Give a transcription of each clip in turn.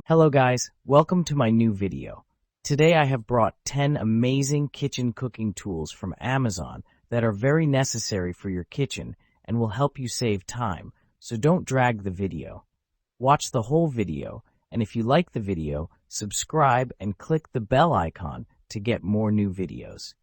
Hello guys, welcome to my new video. Today I have brought 10 amazing kitchen cooking tools from Amazon that are very necessary for your kitchen and will help you save time, so don't drag the video. Watch the whole video, and if you like the video, subscribe and click the bell icon to get more new videos.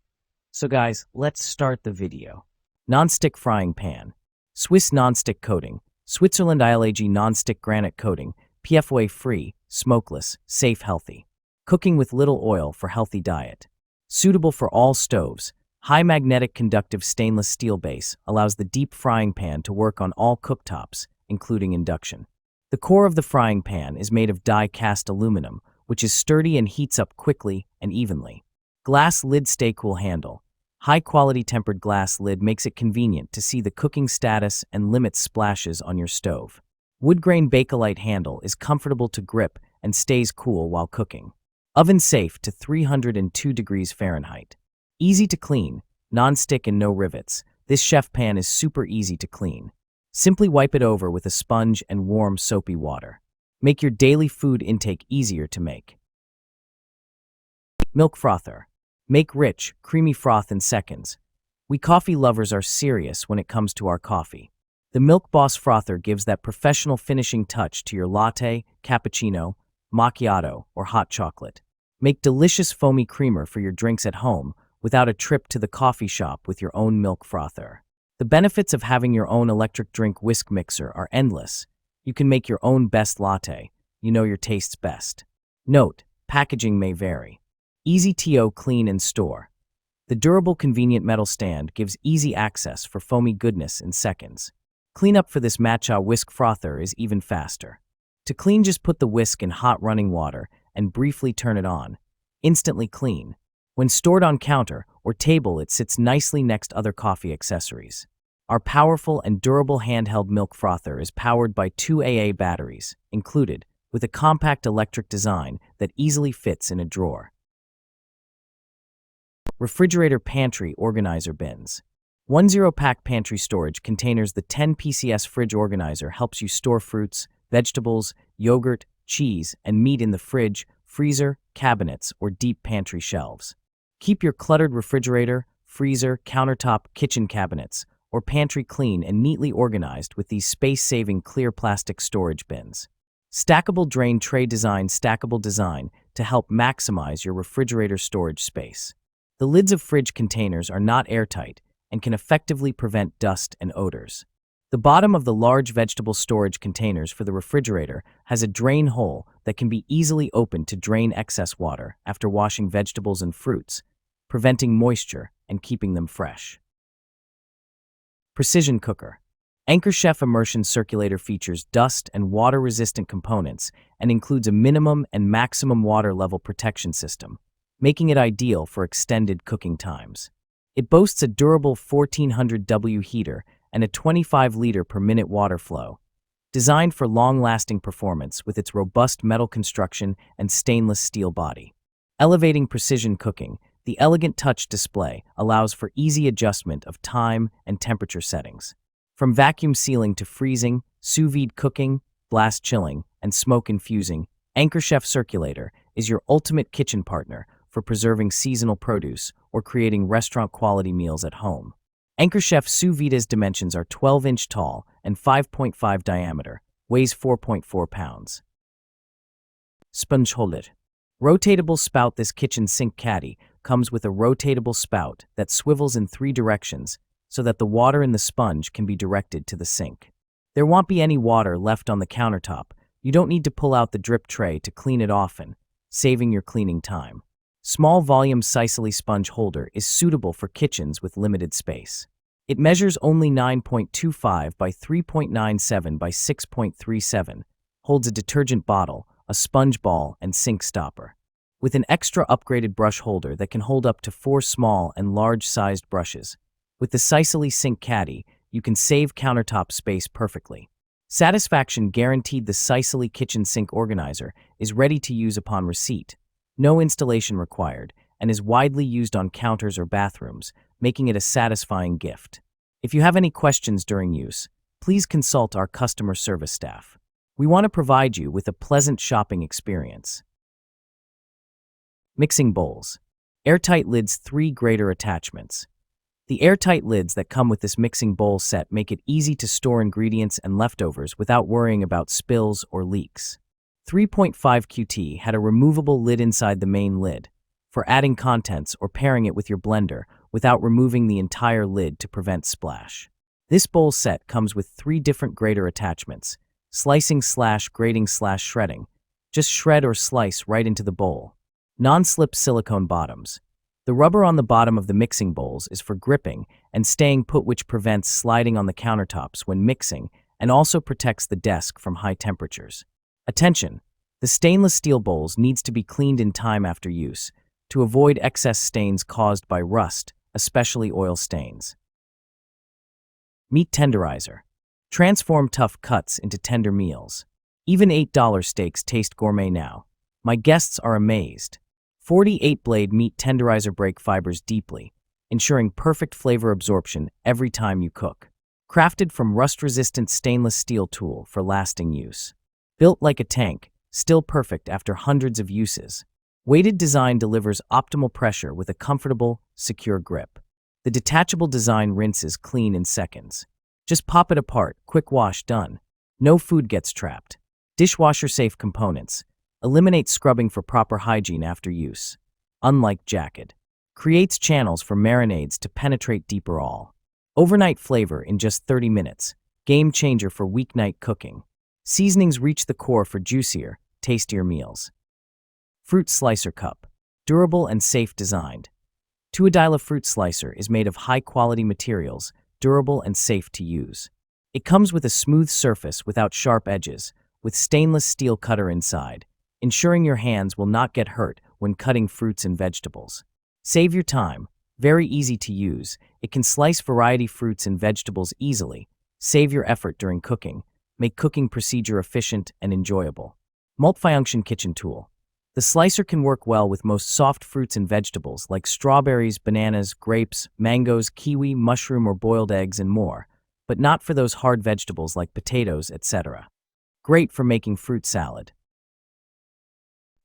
So guys, let's start the video. NonStick Frying Pan. Swiss nonstick coating. Switzerland ILAG nonstick granite coating. PFOA free, smokeless, safe, healthy. Cooking with little oil for healthy diet. Suitable for all stoves. High magnetic conductive stainless steel base allows the deep frying pan to work on all cooktops, including induction. The core of the frying pan is made of die-cast aluminum, which is sturdy and heats up quickly and evenly. Glass lid stay cool handle. High-quality tempered glass lid makes it convenient to see the cooking status and limits splashes on your stove. Wood grain Bakelite handle is comfortable to grip and stays cool while cooking. Oven safe to 302 degrees Fahrenheit. Easy to clean, non-stick and no rivets. This chef pan is super easy to clean. Simply wipe it over with a sponge and warm soapy water. Make your daily food intake easier to make. Milk frother. Make rich, creamy froth in seconds. We coffee lovers are serious when it comes to our coffee. The Milk Boss Frother gives that professional finishing touch to your latte, cappuccino, macchiato, or hot chocolate. Make delicious foamy creamer for your drinks at home without a trip to the coffee shop with your own milk frother. The benefits of having your own electric drink whisk mixer are endless. You can make your own best latte. You know your tastes best. Note, packaging may vary. Easy to clean and store. The durable, convenient metal stand gives easy access for foamy goodness in seconds. Cleanup for this matcha whisk frother is even faster. To clean, just put the whisk in hot running water and briefly turn it on. Instantly clean. When stored on counter or table, it sits nicely next other coffee accessories. Our powerful and durable handheld milk frother is powered by 2 AA batteries, included, with a compact electric design that easily fits in a drawer. Refrigerator Pantry Organizer Bins. 1 0-pack pantry storage containers. The 10 PCS fridge organizer helps you store fruits, vegetables, yogurt, cheese, and meat in the fridge, freezer, cabinets, or deep pantry shelves. Keep your cluttered refrigerator, freezer, countertop, kitchen cabinets, or pantry clean and neatly organized with these space-saving clear plastic storage bins. Stackable drain tray design. Stackable design to help maximize your refrigerator storage space. The lids of fridge containers are not airtight and can effectively prevent dust and odors. The bottom of the large vegetable storage containers for the refrigerator has a drain hole that can be easily opened to drain excess water after washing vegetables and fruits, preventing moisture and keeping them fresh. Precision Cooker. Anchor Chef Immersion Circulator features dust and water-resistant components and includes a minimum and maximum water level protection system, making it ideal for extended cooking times. It boasts a durable 1400 W heater and a 25-liter per minute water flow, designed for long-lasting performance with its robust metal construction and stainless steel body. Elevating precision cooking, the elegant touch display allows for easy adjustment of time and temperature settings. From vacuum sealing to freezing, sous vide cooking, blast chilling, and smoke infusing, Anchor Chef Circulator is your ultimate kitchen partner for preserving seasonal produce or creating restaurant-quality meals at home. Anchor Chef Sous Vide's dimensions are 12-inch tall and 5.5 diameter, weighs 4.4 pounds. Sponge holder. Rotatable spout. This kitchen sink caddy comes with a rotatable spout that swivels in 3 directions so that the water in the sponge can be directed to the sink. There won't be any water left on the countertop. You don't need to pull out the drip tray to clean it often, saving your cleaning time. Small volume Sicily sponge holder is suitable for kitchens with limited space. It measures only 9.25 by 3.97 by 6.37, holds a detergent bottle, a sponge ball, and sink stopper. With an extra upgraded brush holder that can hold up to 4 small and large-sized brushes. With the Sicily sink caddy, you can save countertop space perfectly. Satisfaction guaranteed. The Sicily kitchen sink organizer is ready to use upon receipt. No installation required, and is widely used on counters or bathrooms, making it a satisfying gift. If you have any questions during use, please consult our customer service staff. We want to provide you with a pleasant shopping experience. Mixing bowls. Airtight lids, 3 greater attachments. The airtight lids that come with this mixing bowl set make it easy to store ingredients and leftovers without worrying about spills or leaks. 3.5 QT had a removable lid inside the main lid for adding contents or pairing it with your blender without removing the entire lid to prevent splash. This bowl set comes with 3 different grater attachments: slicing / grating / shredding. Just shred or slice right into the bowl. Non-slip silicone bottoms. The rubber on the bottom of the mixing bowls is for gripping and staying put, which prevents sliding on the countertops when mixing and also protects the desk from high temperatures. Attention! The stainless steel bowls needs to be cleaned in time after use to avoid excess stains caused by rust, especially oil stains. Meat Tenderizer. Transform tough cuts into tender meals. Even $8 steaks taste gourmet now. My guests are amazed. 48-blade meat tenderizer break fibers deeply, ensuring perfect flavor absorption every time you cook. Crafted from rust-resistant stainless steel tool for lasting use. Built like a tank, still perfect after hundreds of uses. Weighted design delivers optimal pressure with a comfortable, secure grip. The detachable design rinses clean in seconds. Just pop it apart, quick wash, done. No food gets trapped. Dishwasher-safe components. Eliminate scrubbing for proper hygiene after use. Unlike jacket. Creates channels for marinades to penetrate deeper all. Overnight flavor in just 30 minutes. Game changer for weeknight cooking. Seasonings reach the core for juicier, tastier meals. Fruit Slicer Cup. Durable and safe designed. Tuadila Fruit Slicer is made of high-quality materials, durable and safe to use. It comes with a smooth surface without sharp edges, with stainless steel cutter inside, ensuring your hands will not get hurt when cutting fruits and vegetables. Save your time. Very easy to use. It can slice variety fruits and vegetables easily. Save your effort during cooking. Make cooking procedure efficient and enjoyable. Multifunction kitchen tool. The slicer can work well with most soft fruits and vegetables like strawberries, bananas, grapes, mangoes, kiwi, mushroom or boiled eggs, and more, but not for those hard vegetables like potatoes, etc. Great for making fruit salad.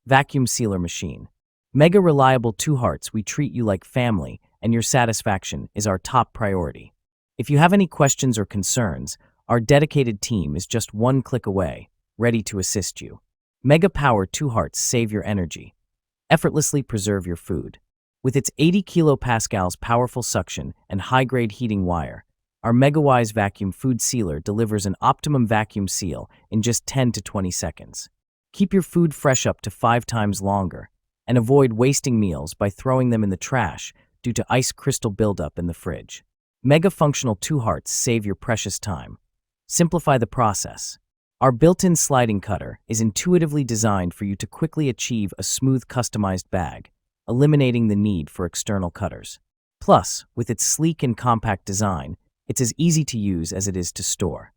Vacuum Sealer Machine. Mega reliable 2 hearts. We treat you like family, and your satisfaction is our top priority. If you have any questions or concerns, our dedicated team is just 1 click away, ready to assist you. Mega Power 2 hearts save your energy. Effortlessly preserve your food. With its 80 kilopascals powerful suction and high-grade heating wire, our MegaWise vacuum food sealer delivers an optimum vacuum seal in just 10 to 20 seconds. Keep your food fresh up to 5 times longer, and avoid wasting meals by throwing them in the trash due to ice crystal buildup in the fridge. Mega Functional 2 hearts save your precious time. Simplify the process. Our built-in sliding cutter is intuitively designed for you to quickly achieve a smooth customized bag, eliminating the need for external cutters. Plus, with its sleek and compact design, it's as easy to use as it is to store.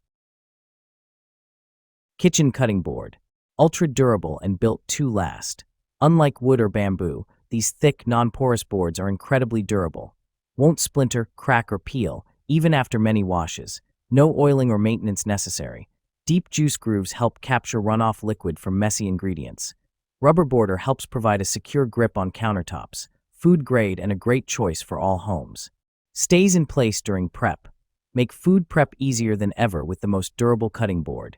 Kitchen Cutting Board. Ultra durable and built to last. Unlike wood or bamboo, these thick, non-porous boards are incredibly durable. Won't splinter, crack, or peel, even after many washes. No oiling or maintenance necessary. Deep juice grooves help capture runoff liquid from messy ingredients. Rubber border helps provide a secure grip on countertops. Food grade and a great choice for all homes. Stays in place during prep. Make food prep easier than ever with the most durable cutting board.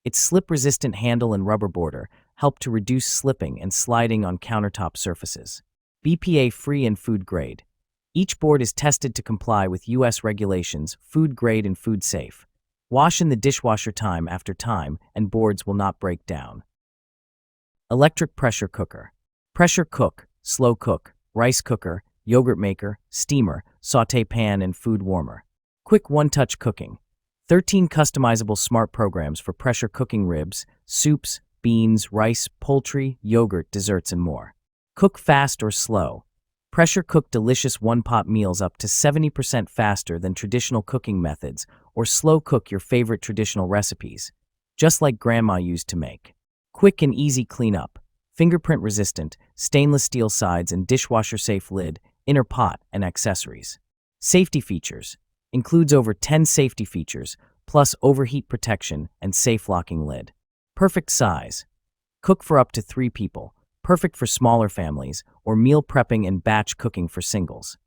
Its slip-resistant handle and rubber border help to reduce slipping and sliding on countertop surfaces. BPA-free and food grade. Each board is tested to comply with U.S. regulations, food grade and food safe. Wash in the dishwasher time after time, and boards will not break down. Electric pressure cooker. Pressure cook, slow cook, rice cooker, yogurt maker, steamer, sauté pan, and food warmer. Quick one-touch cooking. 13 customizable smart programs for pressure cooking ribs, soups, beans, rice, poultry, yogurt, desserts, and more. Cook fast or slow. Pressure cook delicious one-pot meals up to 70% faster than traditional cooking methods, or slow cook your favorite traditional recipes, just like Grandma used to make. Quick and easy cleanup. Fingerprint resistant, stainless steel sides and dishwasher safe lid, inner pot, and accessories. Safety features. Includes over 10 safety features, plus overheat protection and safe locking lid. Perfect size. Cook for up to 3 people. Perfect for smaller families or meal prepping and batch cooking for singles.